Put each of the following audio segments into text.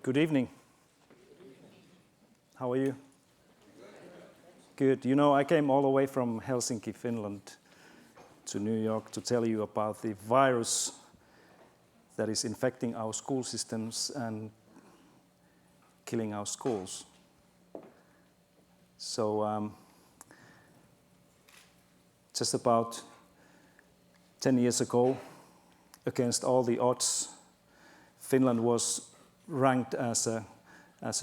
Good evening. How are you? Good. You know, I came all the way from Helsinki, Finland, to New York to tell you about the virus that is infecting our school systems and killing our schools. So, just about 10 years ago, against all the odds, Finland was ranked as a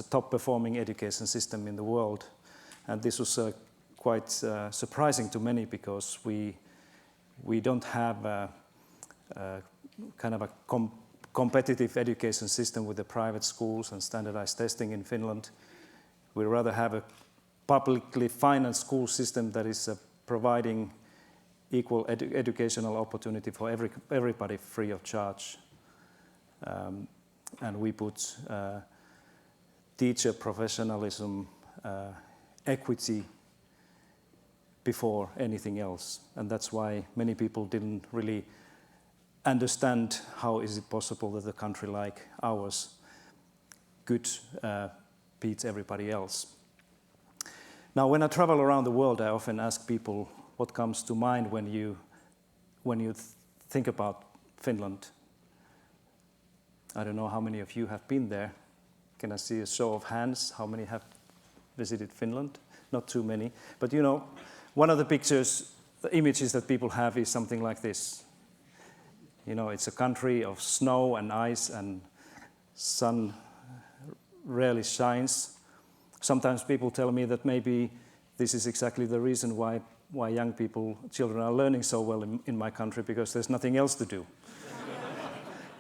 top-performing education system in the world. And this was quite surprising to many because we don't have a kind of a competitive education system with the private schools and standardized testing in Finland. We rather have a publicly financed school system that is providing equal educational opportunity for everybody free of charge. And we put teacher professionalism, equity before anything else. And that's why many people didn't really understand how is it possible that a country like ours could beat everybody else. Now, when I travel around the world, I often ask people what comes to mind when you think about Finland. I don't know how many of you have been there. Can I see a show of hands? How many have visited Finland? Not too many. But you know, one of the pictures, the images that people have is something like this. You know, it's a country of snow and ice and sun rarely shines. Sometimes people tell me that maybe this is exactly the reason why young people, children are learning so well in my country, because there's nothing else to do.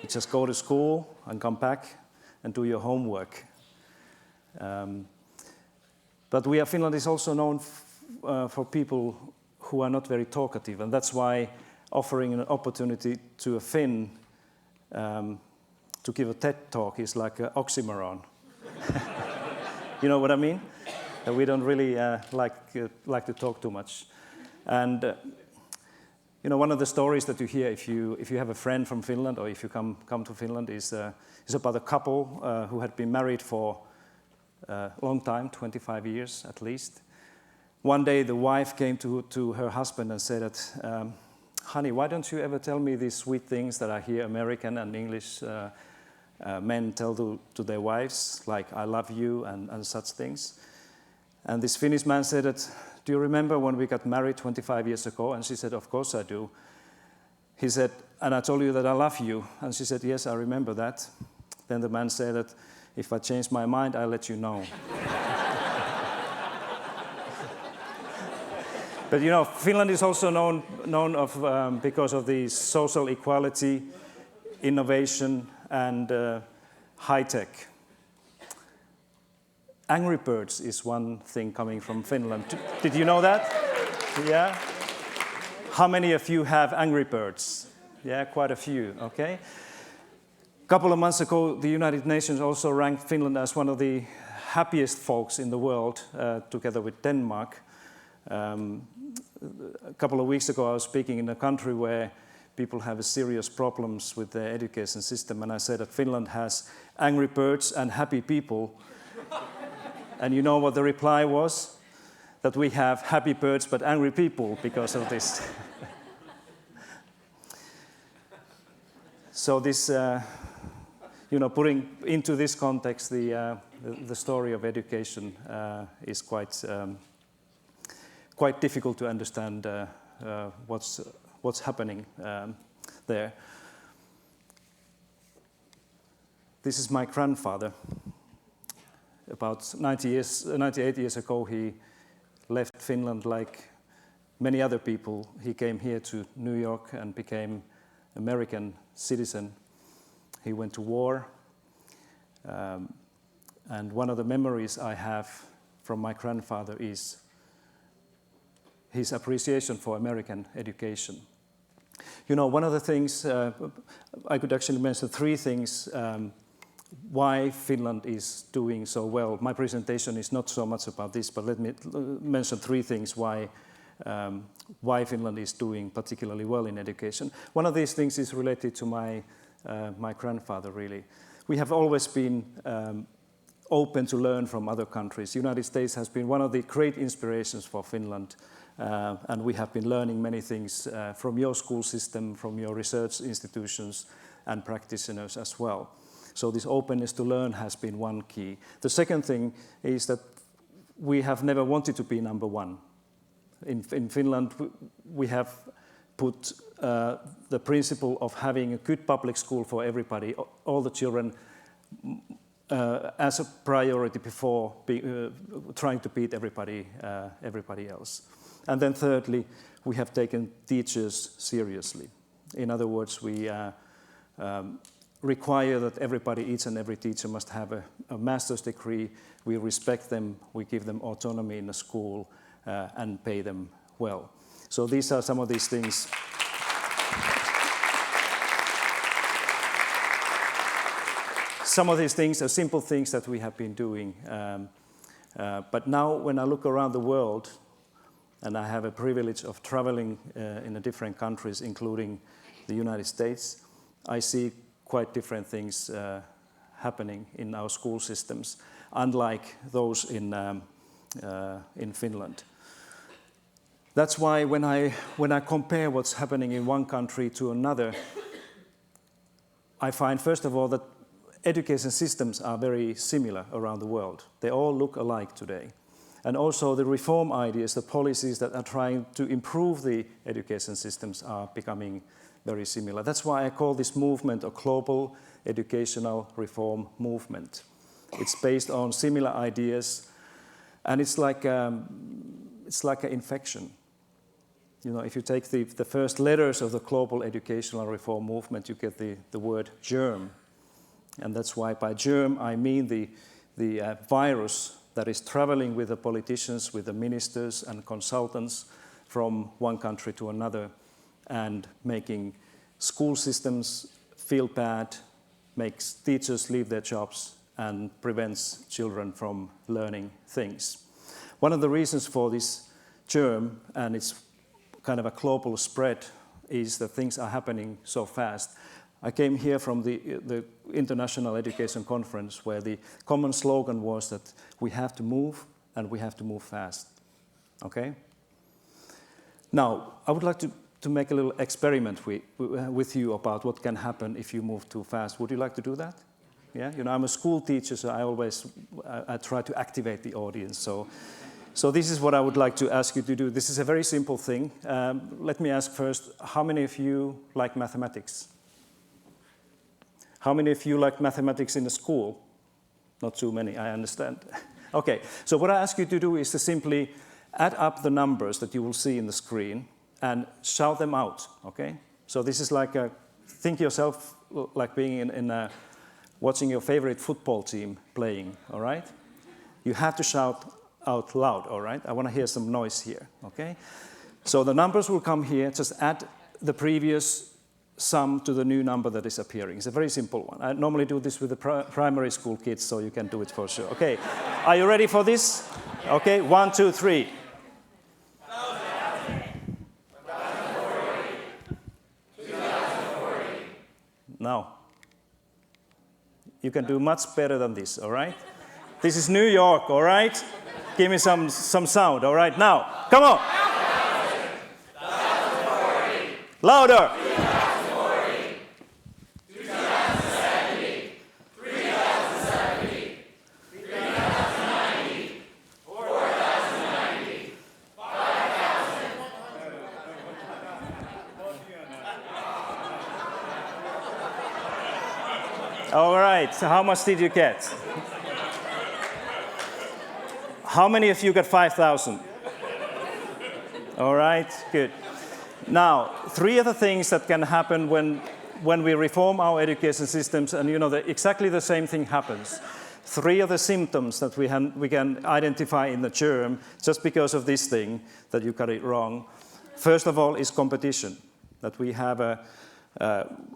You just go to school and come back and do your homework. But Finland is also known for people who are not very talkative, and that's why offering an opportunity to a Finn to give a TED talk is like an oxymoron. You know what I mean? We don't really like to talk too much. And you know, one of the stories that you hear if you have a friend from Finland or if you come to Finland is about a couple who had been married for a long time, 25 years at least. One day the wife came to her husband and said that, honey, why don't you ever tell me these sweet things that I hear American and English men tell to their wives, like I love you and such things. And this Finnish man said that, do you remember when we got married 25 years ago? And she said, of course I do. He said, and I told you that I love you. And she said, yes, I remember that. Then the man said that if I change my mind, I'll let you know. But you know, Finland is also known because of the social equality, innovation, and high tech. Angry Birds is one thing coming from Finland. Did you know that? Yeah? How many of you have Angry Birds? Yeah, quite a few, okay. A couple of months ago, the United Nations also ranked Finland as one of the happiest folks in the world, together with Denmark. A couple of weeks ago, I was speaking in a country where people have serious problems with their education system, and I said that Finland has angry birds and happy people. And you know what the reply was? That we have happy birds but angry people because of this. So this, you know, putting into this context the story of education is quite difficult to understand what's happening there. This is my grandfather. About 98 years ago, he left Finland like many other people. He came here to New York and became American citizen. He went to war. And one of the memories I have from my grandfather is his appreciation for American education. You know, one of the things, I could actually mention three things why Finland is doing so well. My presentation is not so much about this, but let me mention three things why Finland is doing particularly well in education. One of these things is related to my grandfather, really. we have always been open to learn from other countries. The United States has been one of the great inspirations for Finland, and we have been learning many things from your school system, from your research institutions and practitioners as well. So this openness to learn has been one key. The second thing is that we have never wanted to be number one. In Finland, we have put the principle of having a good public school for everybody, all the children, as a priority before trying to beat everybody else. And then thirdly, we have taken teachers seriously. In other words, we require that everybody, each and every teacher must have a master's degree. We respect them, we give them autonomy in the school, and pay them well. So these are some of these things. Some of these things are simple things that we have been doing. But now when I look around the world, and I have a privilege of traveling in the different countries, including the United States, I see quite different things happening in our school systems, unlike those in Finland. That's why when I compare what's happening in one country to another, I find first of all that education systems are very similar around the world. They all look alike today. And also the reform ideas, the policies that are trying to improve the education systems are becoming very similar. That's why I call this movement a global educational reform movement. It's based on similar ideas, and it's like an infection. You know, if you take the first letters of the global educational reform movement, you get the word GERM. And that's why by germ I mean the virus that is traveling with the politicians, with the ministers and consultants from one country to another and making school systems feel bad, makes teachers leave their jobs and prevents children from learning things. One of the reasons for this germ, and it's kind of a global spread, is that things are happening so fast. I came here from the International Education Conference where the common slogan was that we have to move and we have to move fast. Okay? Now, I would like to make a little experiment with you about what can happen if you move too fast. Would you like to do that? Yeah? You know, I'm a school teacher, so I try to activate the audience. So this is what I would like to ask you to do. This is a very simple thing. Let me ask first, how many of you like mathematics? How many of you like mathematics in the school? Not too many, I understand. Okay, so what I ask you to do is to simply add up the numbers that you will see in the screen and shout them out, okay? So this is like think yourself like being watching your favorite football team playing, all right? You have to shout out loud, all right? I want to hear some noise here, okay? So the numbers will come here, just add the previous sum to the new number that is appearing. It's a very simple one. I normally do this with the primary school kids, so you can do it for sure. Okay, are you ready for this? Okay, 1, 2, 3. 2040. Now, you can do much better than this, all right? This is New York, all right? Give me some sound, all right? Now, come on. 2040. Louder. 2040. All right, so how much did you get? How many of you got 5,000? All right, good. Now, 3 other things that can happen when we reform our education systems, and you know that exactly the same thing happens. 3 of the symptoms that we can identify in the germ, just because of this thing, that you got it wrong. First of all is competition, that we have a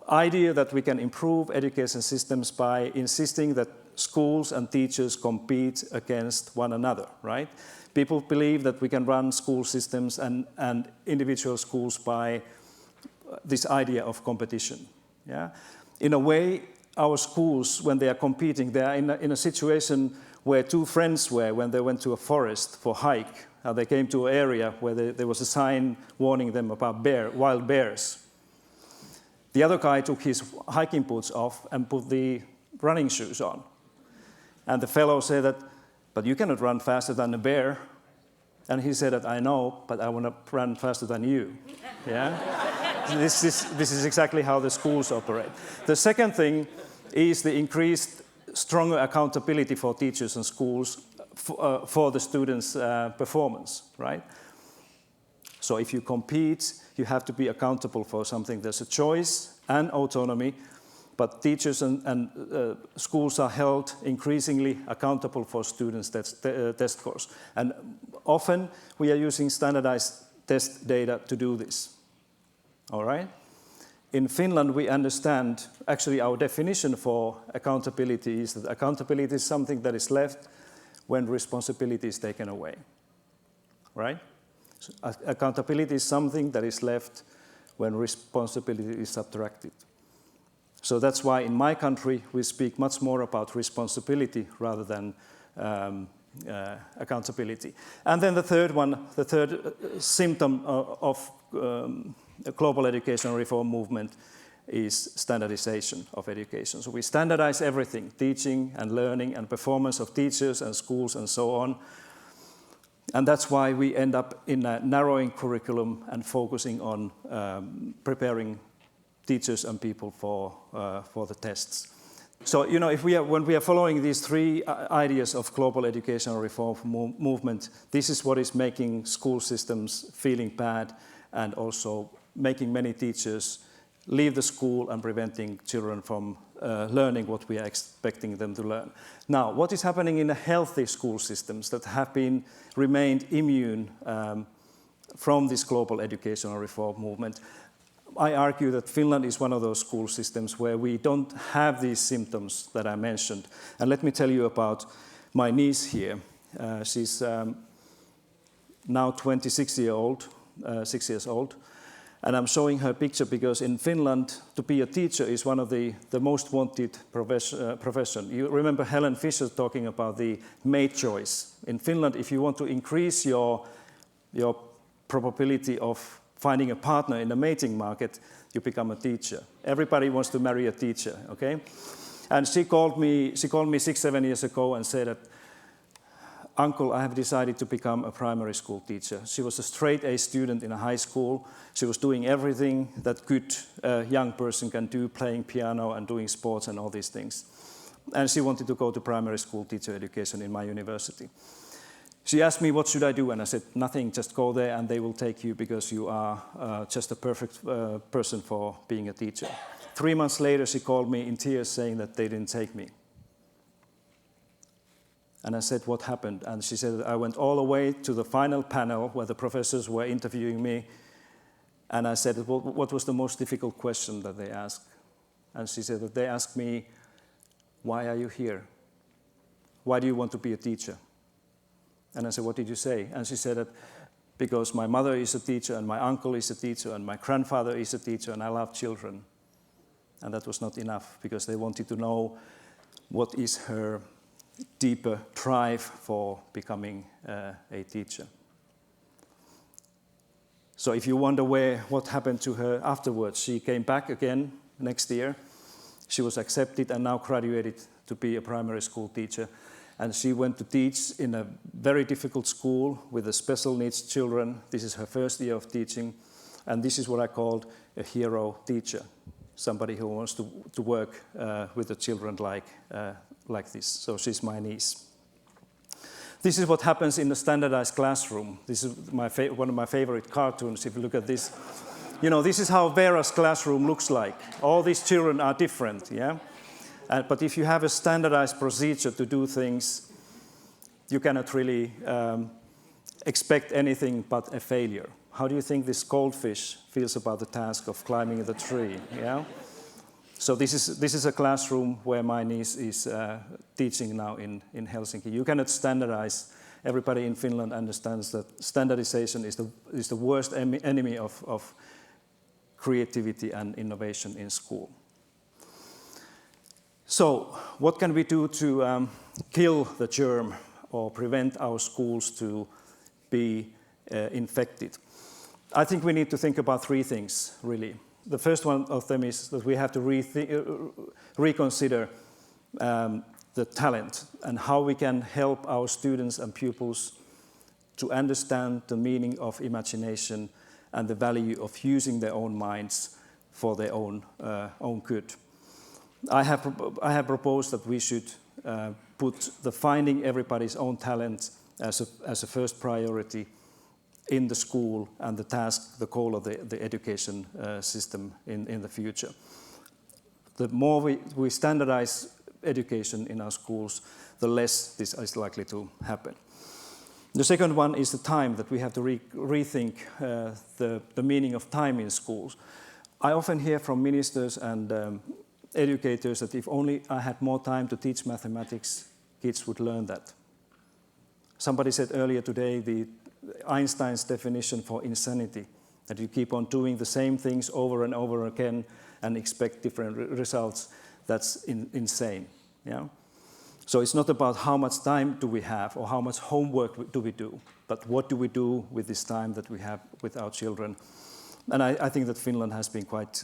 idea that we can improve education systems by insisting that schools and teachers compete against one another, right? People believe that we can run school systems and individual schools by this idea of competition. Yeah? In a way, our schools, when they are competing, they are in a situation where two friends were when they went to a forest for hike. They came to an area where there was a sign warning them about wild bears. The other guy took his hiking boots off and put the running shoes on. And the fellow said that, but you cannot run faster than a bear. And he said that, I know, but I want to run faster than you. Yeah? This is exactly how the schools operate. The second thing is the increased, stronger accountability for teachers and schools for the students' performance, right? So if you compete, you have to be accountable for something. There's a choice and autonomy, but teachers and schools are held increasingly accountable for students' test scores. And often we are using standardized test data to do this. All right? In Finland, we understand, actually our definition for accountability is that accountability is something that is left when responsibility is taken away. Right? So, accountability is something that is left when responsibility is subtracted. So that's why in my country we speak much more about responsibility rather than accountability. And then the third symptom of global education reform movement is standardization of education. So we standardize everything, teaching and learning and performance of teachers and schools and so on. And that's why we end up in a narrowing curriculum and focusing on preparing teachers and people for the tests. So, you know, when we are following these three ideas of global educational reform movement, this is what is making school systems feeling bad and also making many teachers leave the school and preventing children from learning what we are expecting them to learn. Now, what is happening in the healthy school systems that have remained immune from this global educational reform movement? I argue that Finland is one of those school systems where we don't have these symptoms that I mentioned. And let me tell you about my niece here. She's now 26 years old. And I'm showing her picture because in Finland, to be a teacher is one of the most wanted profession. You remember Helen Fisher talking about the mate choice. In Finland, if you want to increase your probability of finding a partner in the mating market, you become a teacher. Everybody wants to marry a teacher, okay? And she called me 6-7 years ago and said that, Uncle, I have decided to become a primary school teacher. She was a straight A student in a high school. She was doing everything that good young person can do, playing piano and doing sports and all these things. And she wanted to go to primary school teacher education in my university. She asked me, what should I do? And I said, nothing, just go there and they will take you because you are just a perfect person for being a teacher. 3 months later, she called me in tears saying that they didn't take me. And I said, what happened? And she said, I went all the way to the final panel where the professors were interviewing me. And I said, well, what was the most difficult question that they asked? And she said that they asked me, why are you here? Why do you want to be a teacher? And I said, what did you say? And she said that because my mother is a teacher and my uncle is a teacher and my grandfather is a teacher and I love children. And that was not enough because they wanted to know what is her deeper drive for becoming a teacher. So if you wonder what happened to her afterwards, she came back again next year. She was accepted and now graduated to be a primary school teacher. And she went to teach in a very difficult school with the special needs children. This is her first year of teaching. And this is what I called a hero teacher, somebody who wants to work with the children like this. So she's my niece. This is what happens in a standardized classroom. This is one of my favorite cartoons, if you look at this. You know, this is how Vera's classroom looks like. All these children are different, yeah? But if you have a standardized procedure to do things, you cannot really expect anything but a failure. How do you think this goldfish feels about the task of climbing the tree? Yeah. So this is a classroom where my niece is teaching now in Helsinki. You cannot standardize. Everybody in Finland understands that standardization is the worst enemy of creativity and innovation in school. So, what can we do to kill the germ or prevent our schools to be infected? I think we need to think about three things, really. The first one of them is that we have to reconsider the talent and how we can help our students and pupils to understand the meaning of imagination and the value of using their own minds for their own good. I have proposed that we should put the finding everybody's own talent as a first priority in the school and the task, the goal of the education system in the future. The more we standardize education in our schools, the less this is likely to happen. The second one is the time, that we have to rethink the meaning of time in schools. I often hear from ministers and educators that if only I had more time to teach mathematics, kids would learn that. Somebody said earlier today Einstein's definition for insanity, that you keep on doing the same things over and over again and expect different results. That's insane. Yeah? So it's not about how much time do we have or how much homework do we do, but what do we do with this time that we have with our children. And I think that Finland has been quite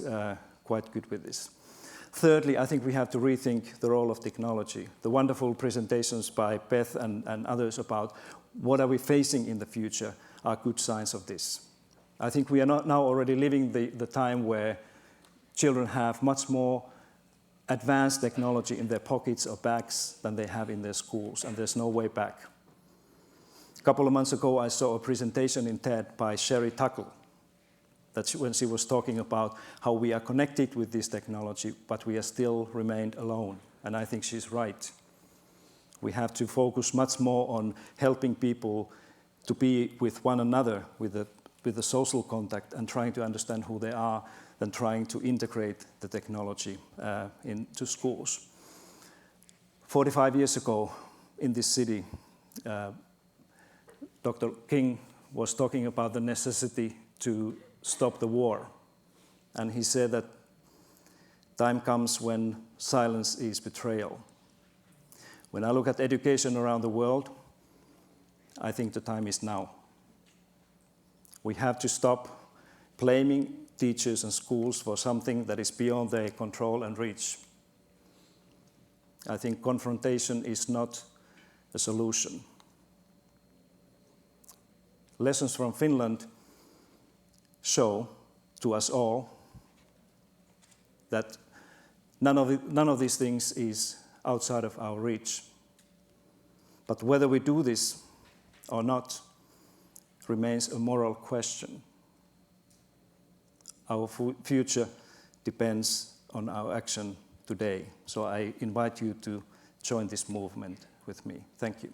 good with this. Thirdly, I think we have to rethink the role of technology. The wonderful presentations by Beth and others about what are we facing in the future are good signs of this. I think we are now already living the time where children have much more advanced technology in their pockets or bags than they have in their schools, and there's no way back. A couple of months ago, I saw a presentation in TED by Sherry Tuckle, when she was talking about how we are connected with this technology, but we are still remained alone. And I think she's right. We have to focus much more on helping people to be with one another, with the social contact, and trying to understand who they are, than trying to integrate the technology into schools. 45 years ago, in this city, Dr. King was talking about the necessity to stop the war. And he said that time comes when silence is betrayal. When I look at education around the world, I think the time is now. We have to stop blaming teachers and schools for something that is beyond their control and reach. I think confrontation is not a solution. Lessons from Finland show to us all that none of these things is outside of our reach. But whether we do this or not remains a moral question. Our future depends on our action today. So I invite you to join this movement with me. Thank you.